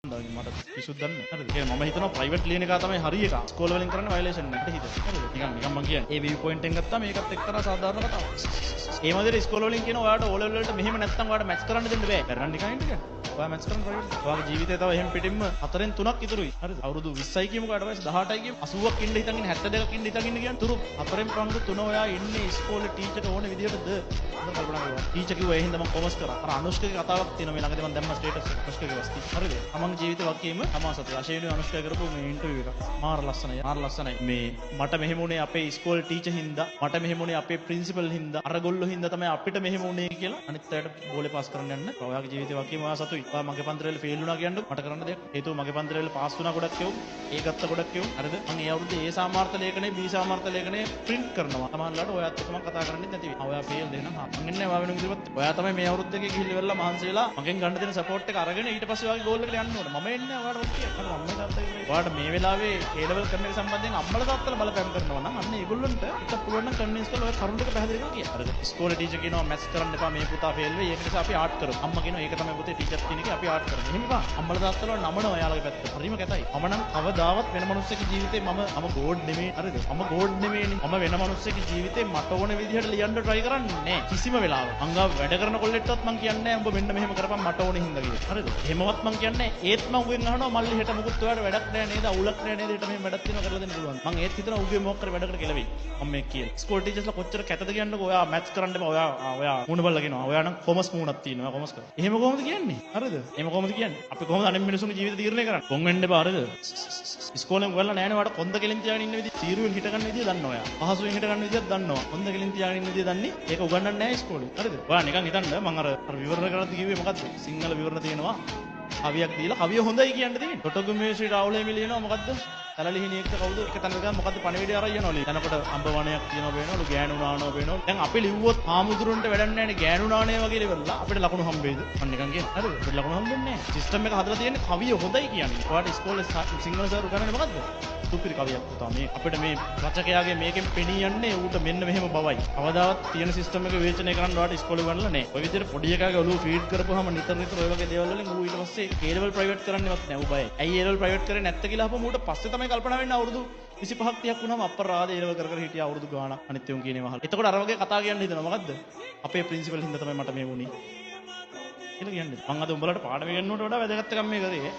මට පිසුද්දන්න හරිද? ඒ මම හිතනවා ප්‍රයිවට් ලියන එක තමයි හරි එක. ස්කෝල් වලින් කරන්නේ වයලේෂන් එක හිතේ. හරිද? නිකන් මම කියන්නේ. ඒ view point එකෙන් ගත්තාම ඒකත් එක්තරා සාධාරණ කතාවක්. ඒ මොදේ ස්කෝල් වලින් කියන ඔයාලට O level වලට මෙහෙම නැත්තම් ඔයාලට මැච් කරන්න දෙන්න බෑ. කරන්න ඩිකයින්ට් එක. ඔයා මැච් කරන්න ප්‍රයිවට්. ඔයාගේ ජීවිතේ තව එහෙම පිටින්ම 4න් 3ක් ඉතුරුයි. හරිද? අවුරුදු 20යි කියමුකෝ ඊට පස්සේ 18යි කියමු 80ක් ඉන්න හිතන් ඉන්න 72ක් ඉන්න හිතන් ඉන්න කියන්නේ තුරු 4න් පංගු 3 ඔයා ඉන්නේ ඉස්කෝලේ ටීචර්ට ඕනේ විදියටද? හොඳ කල්පනා කරලා. ටීචර් කිව්වා ඒ හින්දා මම කොමර්ස් කරා. අර අනුෂ්කගේ කතාවක් තියෙනවා මේ ළඟදී මම දැම්ම ස්ටේටස් එක. අනුෂ්කගේ වස්ති. හරිද? තමන්ගේ ජීවිතේ වගකීම තමා සතුයි. අශේනිය අනුෂ්කා කරපු මේ ඉන්ටර්විව් එක. මාර ලස්සනයි. මාර ලස්සනයි. මේ මට මෙහෙම උනේ අපේ ඉස්කෝලේ ටීචර් හින්දා. මට මෙහෙම උනේ අපේ ප්‍රින්සිපල් හින්දා. අර ගොල්ලෝ හින්දා තමයි අපිට මෙහෙම උනේ කියලා අනිත් අයට බෝලේ පාස් කරන්න යන්න. ඔයාගේ ජීවිතේ වගකීම ඔයා සතුයි. ඔයා මගේ පන්තරේ වල ෆේල් වුණා කියන්නේ මට කරන්න දෙයක්. හේතුව මගේ පන්තරේ වල පාස් වුණා ගොඩක් කියවු. ඒ ගත්ත ගොඩක් කියවු. හරිද? මම ඒ අවුරුද්දේ ඒ සාමාර්ථ ලේඛනේ B සාමාර්ථ ලේඛනේ print කරනවා. සමහරවිට ඔයාත් එක්ක මම කතා කරන්නේ නැති වෙයි. ඔයා ෆේල් දෙනවා. මම ඉන්නේ ඔයා වෙන විදිහට. ඔයා තමයි මේ අවුරුද්දේ ගිහිල්ලා ඉවරලා මහන්සි වෙලා මගෙන් ගන්න දෙන සපෝට් එක අරගෙන ඊට පස්සේ ඔයාගේ ගෝල් එකට යන්න ඕනේ. මම එන්නේ ඔයාට ඔක් කියන්න. අර අම්මලා තාත්තා කියන්නේ. ඔයාට මේ වෙලාවේ A level කරන එක සම්බන්ධයෙන් අම්මලා තාත්තලා බලපෑම් කරනවා නම් අන්න ඒගොල්ලන්ට එක පුළුවන් නම් කන්වින්ස් කරලා ඔය කරුණ ටික පැහැදිලි කරලා කියන්න. හරිද? ඉස්කෝලේ ටීචර් කියනවා මැත්ස් කරන්න එපා මේ පුතා ෆේල් වෙයි. ඒක නිසා අපි ආර්ට් කරමු. අම්මා කියනවා ඒක තමයි පුතේ ටීචර් කියන එකේ අපි ආර්ට් කරමු. එහෙම එපා. අම්මලා තාත්තලා නමනවා ඔයාලගේ පැත්ත. හරිම කැතයි. මම නම් කවදාවත් වෙන මිනිස්සෙක් ජීවිතේ මම ගෝඩ් නෙමෙයි. හරිද? මම ගෝඩ් නෙමෙයිනේ. මම වෙන මිනිස්සෙක් ජීවිතේ මට ඕන විදිහට ලියන්න try කරන්නේ නැහැ. කිසිම වෙලාවක. මංගා වැඩ කරන කොල්ලෙක්ටවත් මං කියන්නේ නැහැ උඹ මෙන්න මෙහෙම කරපන් මට ඕනේ හින්දා කියලා. හරිද? එහෙමවත් මං කියන්නේ ඒත් මං උගෙන් අහනවා මල්ලි හෙට මුකුත් ඔයාලට වැඩක් නැහැ නේද? අවුලක් නැහැ නේද? හෙට මෙහෙම වැඩක් තියෙනවා කරලා දෙන්න පුළුවන්. මං ඒත් හිතනවා උගේ මොකක් කර වැඩකට කෙලවෙයි. මම මේ කියන්නේ. ස්කෝල් ටීචර්ස්ලා කොච්චර කැතද කියන්නකෝ. ඔයා මැත්ස් කරන්න එපා. ඔයා මූණ බලලා කියනවා. ඔයා නම් කොමර්ස් මූණක් තියෙනවා. කොමර්ස් කරා. එහෙම කොහොමද කියන්නේ? හරිද? එහෙම කොහොමද කියන්නේ? අපි කොහොමද අනිත් මිනිස්සුන්ගේ ජීවිත තීරණය කරන්නේ? කොන් වෙන්න එපා හරිද? ඉස්කෝලෙන් වෙලා නැහැ නේ ඔයාට කොන්ද කෙලින් තියාගෙන ඉන්න විදිහ, තීරුවෙන් හිට ගන්න විදිහ දන්නවා ඔයා. පහසුවෙන් හිට ගන්න විදිහක් දන්නවා. කොන්ද කෙලින් තියාගෙන ඉන්න විදිහ දන්නේ. ඒක උගන්වන්නේ නැහැ ඉස්කෝලේ. හරිද? ඔයා නිකන් හිතන්න මම අර විවරණ කරද්දි කිව්වේ මොකද්ද? සිංහල විවරණ තියෙනවා. කවියක් දීලා කවිය හොඳයි කියන්න තියෙන්නේ. ටොටගුමේ ශ්‍රී රාහුලේ මිලියනවා මොකද්ද? තලලිහිණියෙක්ද කවුද? එක තැනක ගියාම මොකද්ද පණිවිඩය අරන් යනවලු. යනකොට අඹ වණයක් කියනවා වෙනවලු, ගෑනු නානෝ වෙනවලු. දැන් අපි ලිව්වොත් ආමුදුරන්ට වැඩක් නැහැ නේ ගෑනු නානේ වගේ ලෙවල්ලා අපිට ලකුණු හම්බෙයිද? මම නිකන් කියන්නේ. හරිද? අපිට ලකුණු හම්බෙන්නේ නැහැ. සිස්ටම් එක හදලා තියෙන්නේ කවිය හොඳයි කියන්නේ. ඔයාලට ඉස්කෝලේ සිංහල සර් උගන්වන්නේ මොකද්ද? සුපිරි කවියක් පුතා. මේ අපිට මේ රචකයාගේ මේකෙන් පෙනී යන්නේ ඌට මෙන්න මෙහෙම බවයි. කවදාවත් තියෙන සිස්ටම් එක විවේචනය කරන්න ඔයාලට ඉස්කෝලේ ගන්නලා නැහැ. ඔය විදිහට පොඩි එකාගේ ඔළුව ෆීඩ් කරපුවාම නිතර ඔය වගේ දේවල් වලින් ඌ ඊට පස්සේ A level ප්‍රයිවට් කරන්නවත් නැහැ. ඌ බයයි. ඇයි A level ප්‍රයිවට් කරේ නැත්te කියලා අහපුවම ඌට පස්සේ තමයි කල්පනා වෙන්නේ අවුරුදු 25ක් 30ක් වුණාම අපරාධ A level කර කර හිටියා අවුරුදු ගාණක් අනිත් උන් කියනේම අහලා. එතකොට අර වගේ කතා කියන්න හිතනවා මොකද්ද? අපේ ප්‍රින්සිපල් හින්දා තමයි මට මේ වුනේ. කියලා කියන්නේ. මම අද උඹලට පාඩම ඉගෙනුවට වඩා වැදගත් එකක් මේ කරේ.